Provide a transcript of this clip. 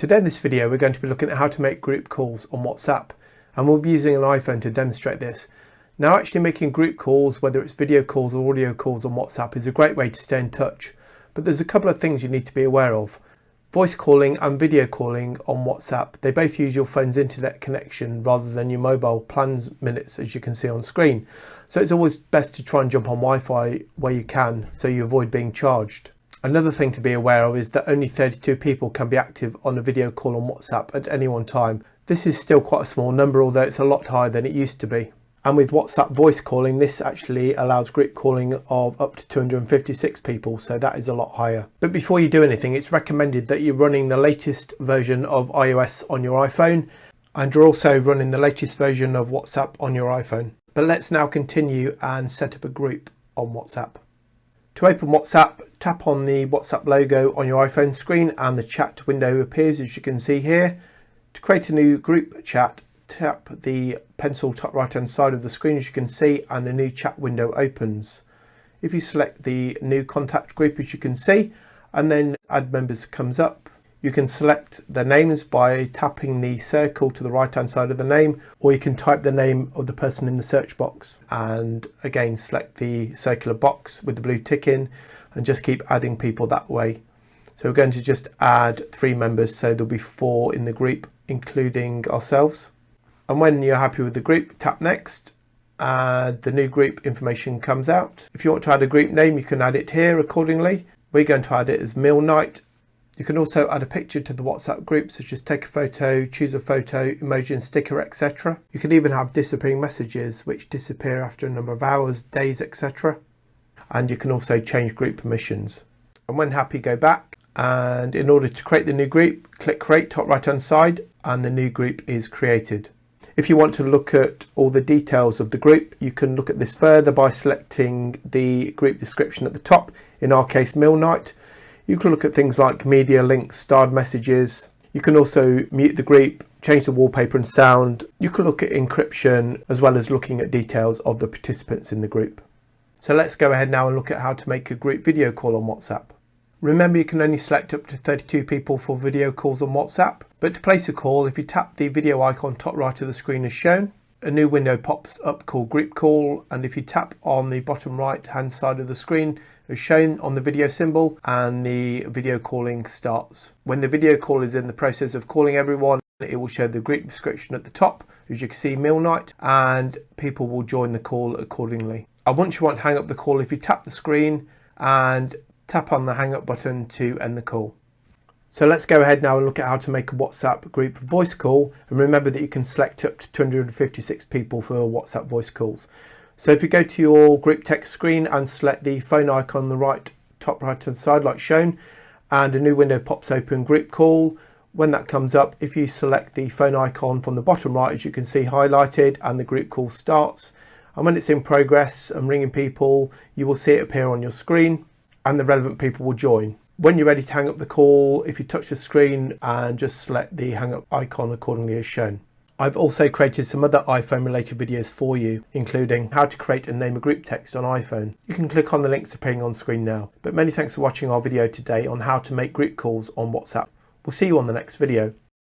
Today in this video we're going to be looking at how to make group calls on WhatsApp, and we'll be using an iPhone to demonstrate this. Now, actually making group calls, whether it's video calls or audio calls on WhatsApp, is a great way to stay in touch, but there's a couple of things you need to be aware of. Voice calling and video calling on WhatsApp, they both use your phone's internet connection rather than your mobile plans minutes, as you can see on screen. So it's always best to try and jump on Wi-Fi where you can, so you avoid being charged. Another thing to be aware of is that only 32 people can be active on a video call on WhatsApp at any one time. This is still quite a small number, although it's a lot higher than it used to be. And with WhatsApp voice calling, this actually allows group calling of up to 256 people, so that is a lot higher. But before you do anything, it's recommended that you're running the latest version of iOS on your iPhone, and you're also running the latest version of WhatsApp on your iPhone. But let's now continue and set up a group on WhatsApp. To open WhatsApp, tap on the WhatsApp logo on your iPhone screen and the chat window appears, as you can see here. To create a new group chat, tap the pencil top right hand side of the screen, as you can see, and a new chat window opens. If you select the new contact group, as you can see, and then add members comes up, you can select the names by tapping the circle to the right hand side of the name, or you can type the name of the person in the search box and again select the circular box with the blue tick in and just keep adding people that way. So we're going to just add 3 members, so there'll be 4 in the group including ourselves. And when you're happy with the group, tap next and the new group information comes out. If you want to add a group name, you can add it here accordingly. We're going to add it as Meal Night. You can also add a picture to the WhatsApp group, such as take a photo, choose a photo, emoji and sticker, etc. You can even have disappearing messages which disappear after a number of hours, days, etc. And you can also change group permissions. And when happy, go back. And in order to create the new group, click create top right hand side and the new group is created. If you want to look at all the details of the group, you can look at this further by selecting the group description at the top, in our case Meal Night. You can look at things like media, links, starred messages. You can also mute the group, change the wallpaper and sound. You can look at encryption as well as looking at details of the participants in the group. So let's go ahead now and look at how to make a group video call on WhatsApp. Remember, you can only select up to 32 people for video calls on WhatsApp, but to place a call, if you tap the video icon top right of the screen as shown, a new window pops up called Group Call, and if you tap on the bottom right hand side of the screen as shown on the video symbol, and the video calling starts. When the video call is in the process of calling everyone, it will show the group description at the top, as you can see, Meal Night, and people will join the call accordingly. And once you want to hang up the call, if you tap the screen and tap on the hang up button to end the call. So let's go ahead now and look at how to make a WhatsApp group voice call, and remember that you can select up to 256 people for WhatsApp voice calls. So if you go to your group text screen and select the phone icon on the right top right hand side like shown, and a new window pops open, Group Call. When that comes up, if you select the phone icon from the bottom right, as you can see highlighted, and the group call starts, and when it's in progress and ringing people, you will see it appear on your screen and the relevant people will join. When you're ready to hang up the call, if you touch the screen and just select the hang up icon accordingly as shown. I've also created some other iPhone related videos for you, including how to create and name a group text on iPhone. You can click on the links appearing on screen now. But many thanks for watching our video today on how to make group calls on WhatsApp. We'll see you on the next video.